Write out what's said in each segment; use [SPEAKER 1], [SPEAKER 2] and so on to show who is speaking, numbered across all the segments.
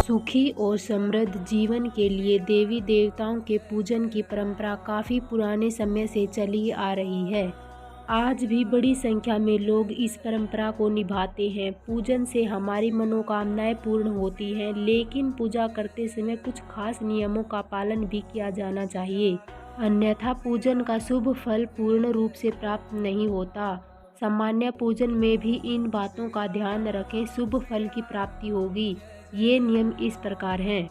[SPEAKER 1] सुखी और समृद्ध जीवन के लिए देवी देवताओं के पूजन की परंपरा काफ़ी पुराने समय से चली आ रही है। आज भी बड़ी संख्या में लोग इस परंपरा को निभाते हैं। पूजन से हमारी मनोकामनाएं पूर्ण होती हैं, लेकिन पूजा करते समय कुछ खास नियमों का पालन भी किया जाना चाहिए, अन्यथा पूजन का शुभ फल पूर्ण रूप से प्राप्त नहीं होता। सामान्य पूजन में भी इन बातों का ध्यान रखें, शुभ फल की प्राप्ति होगी। ये नियम इस प्रकार हैं।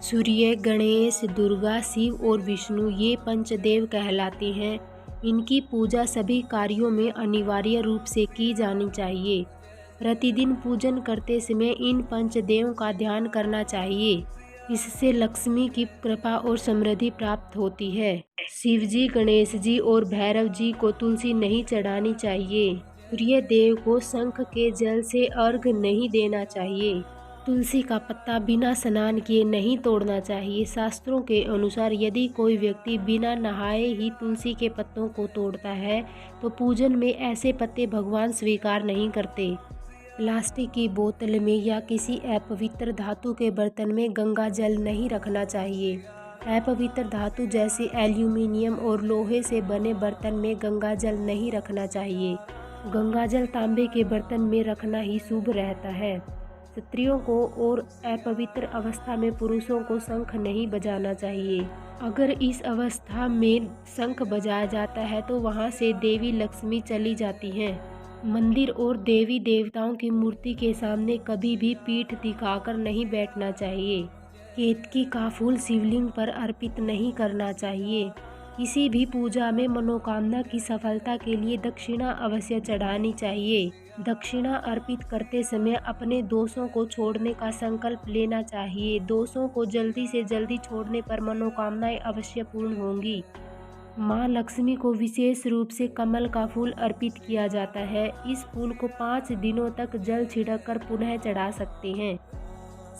[SPEAKER 1] सूर्य, गणेश, दुर्गा, शिव और विष्णु ये पंचदेव कहलाते हैं। इनकी पूजा सभी कार्यों में अनिवार्य रूप से की जानी चाहिए। प्रतिदिन पूजन करते समय इन पंचदेवों का ध्यान करना चाहिए। इससे लक्ष्मी की कृपा और समृद्धि प्राप्त होती है। शिव जी, गणेश जी और भैरव जी को तुलसी नहीं चढ़ानी चाहिए। सूर्य देव को शंख के जल से अर्घ्य नहीं देना चाहिए। तुलसी का पत्ता बिना स्नान किए नहीं तोड़ना चाहिए। शास्त्रों के अनुसार यदि कोई व्यक्ति बिना नहाए ही तुलसी के पत्तों को तोड़ता है तो पूजन में ऐसे पत्ते भगवान स्वीकार नहीं करते। प्लास्टिक की बोतल में या किसी अपवित्र धातु के बर्तन में गंगा जल नहीं रखना चाहिए। अपवित्र धातु जैसे एल्यूमिनियम और लोहे से बने बर्तन में गंगा जल नहीं रखना चाहिए। गंगा जल तांबे के बर्तन में रखना ही शुभ रहता है। स्त्रियों को और अपवित्र अवस्था में पुरुषों को शंख नहीं बजाना चाहिए। अगर इस अवस्था में शंख बजाया जाता है तो वहां से देवी लक्ष्मी चली जाती हैं। मंदिर और देवी देवताओं की मूर्ति के सामने कभी भी पीठ दिखाकर नहीं बैठना चाहिए। केतकी का फूल शिवलिंग पर अर्पित नहीं करना चाहिए। किसी भी पूजा में मनोकामना की सफलता के लिए दक्षिणा अवश्य चढ़ानी चाहिए। दक्षिणा अर्पित करते समय अपने दोषों को छोड़ने का संकल्प लेना चाहिए। दोषों को जल्दी से जल्दी छोड़ने पर मनोकामनाएं अवश्य पूर्ण होंगी। माँ लक्ष्मी को विशेष रूप से कमल का फूल अर्पित किया जाता है। इस फूल को 5 दिनों तक जल छिड़क कर पुनः चढ़ा सकते हैं।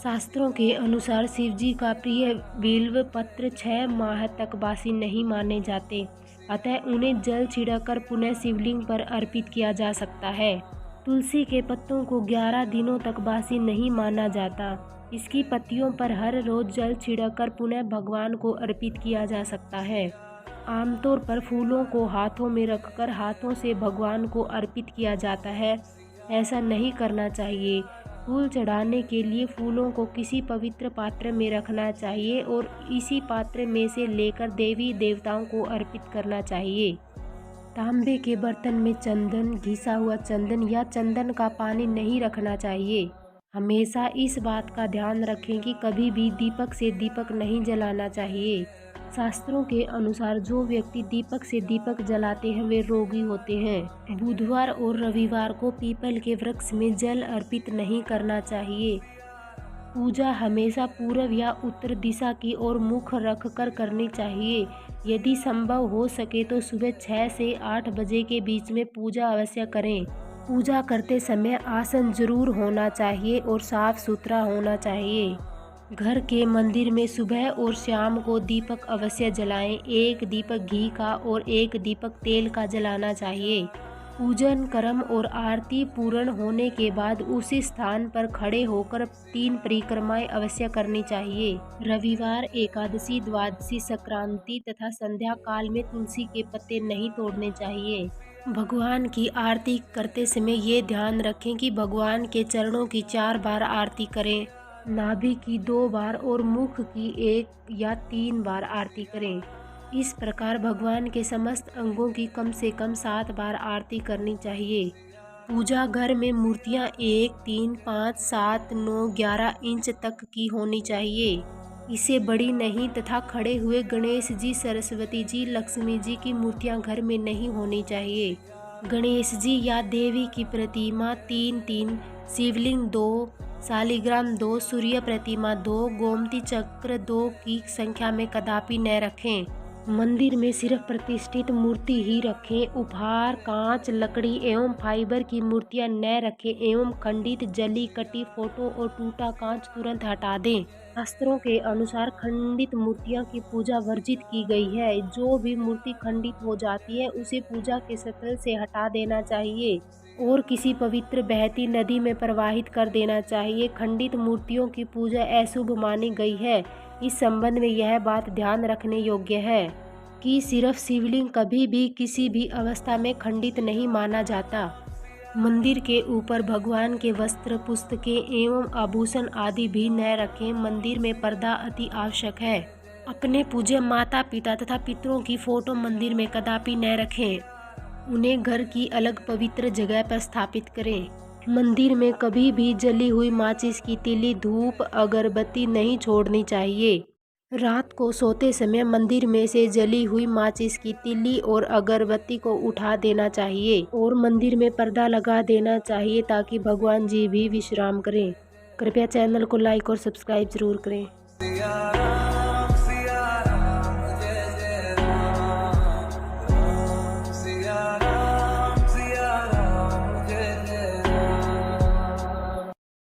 [SPEAKER 1] शास्त्रों के अनुसार शिव जी का प्रिय बिल्व पत्र 6 माह तक बासी नहीं माने जाते, अतः उन्हें जल छिड़क कर पुनः शिवलिंग पर अर्पित किया जा सकता है। तुलसी के पत्तों को 11 दिनों तक बासी नहीं माना जाता। इसकी पत्तियों पर हर रोज जल छिड़क कर पुनः भगवान को अर्पित किया जा सकता है। आमतौर पर फूलों को हाथों में रखकर हाथों से भगवान को अर्पित किया जाता है। ऐसा नहीं करना चाहिए। फूल चढ़ाने के लिए फूलों को किसी पवित्र पात्र में रखना चाहिए और इसी पात्र में से लेकर देवी देवताओं को अर्पित करना चाहिए। तांबे के बर्तन में चंदन, घिसा हुआ चंदन या चंदन का पानी नहीं रखना चाहिए। हमेशा इस बात का ध्यान रखें कि कभी भी दीपक से दीपक नहीं जलाना चाहिए। शास्त्रों के अनुसार जो व्यक्ति दीपक से दीपक जलाते हैं वे रोगी होते हैं। बुधवार और रविवार को पीपल के वृक्ष में जल अर्पित नहीं करना चाहिए। पूजा हमेशा पूर्व या उत्तर दिशा की ओर मुख रखकर करनी चाहिए। यदि संभव हो सके तो सुबह 6 से 8 बजे के बीच में पूजा अवश्य करें। पूजा करते समय आसन जरूर होना चाहिए और साफ सुथरा होना चाहिए। घर के मंदिर में सुबह और शाम को दीपक अवश्य जलाएं। एक दीपक घी का और एक दीपक तेल का जलाना चाहिए। पूजन कर्म और आरती पूर्ण होने के बाद उसी स्थान पर खड़े होकर 3 परिक्रमाएं अवश्य करनी चाहिए। रविवार, एकादशी, द्वादशी, संक्रांति तथा संध्या काल में तुलसी के पत्ते नहीं तोड़ने चाहिए। भगवान की आरती करते समय ये ध्यान रखें कि भगवान के चरणों की 4 बार आरती करें, नाभि की 2 बार और मुख की 1 या 3 बार आरती करें। इस प्रकार भगवान के समस्त अंगों की कम से कम 7 बार आरती करनी चाहिए। पूजा घर में मूर्तियां 1, 3, 5, 7, 9, 11 इंच तक की होनी चाहिए। इससे बड़ी नहीं तथा खड़े हुए गणेश जी, सरस्वती जी, लक्ष्मी जी की मूर्तियां घर में नहीं होनी चाहिए। गणेश जी या देवी की प्रतिमा 3-3, शिवलिंग 2, शालिग्राम 2, सूर्य प्रतिमा 2, गोमती चक्र 2 की संख्या में कदापि न रखें। मंदिर में सिर्फ प्रतिष्ठित मूर्ति ही रखें। उपहार, कांच, लकड़ी एवं फाइबर की मूर्तियां न रखें एवं खंडित, जली कटी फोटो और टूटा कांच तुरंत हटा दें। शास्त्रों के अनुसार खंडित मूर्तियों की पूजा वर्जित की गई है। जो भी मूर्ति खंडित हो जाती है उसे पूजा के स्थल से हटा देना चाहिए। और किसी पवित्र बहती नदी में प्रवाहित कर देना चाहिए। खंडित मूर्तियों की पूजा अशुभ मानी गई है। इस संबंध में यह बात ध्यान रखने योग्य है कि सिर्फ शिवलिंग कभी भी किसी भी अवस्था में खंडित नहीं माना जाता। मंदिर के ऊपर भगवान के वस्त्र, पुस्तकें एवं आभूषण आदि भी न रखें। मंदिर में पर्दा अति आवश्यक है। अपने पूज्य माता पिता तथा पितरों की फोटो मंदिर में कदापि न रखें। उन्हें घर की अलग पवित्र जगह पर स्थापित करें। मंदिर में कभी भी जली हुई माचिस की तीली, धूप, अगरबत्ती नहीं छोड़नी चाहिए। रात को सोते समय मंदिर में से जली हुई माचिस की तीली और अगरबत्ती को उठा देना चाहिए और मंदिर में पर्दा लगा देना चाहिए ताकि भगवान जी भी विश्राम करें। कृपया चैनल को लाइक और सब्सक्राइब जरूर करें।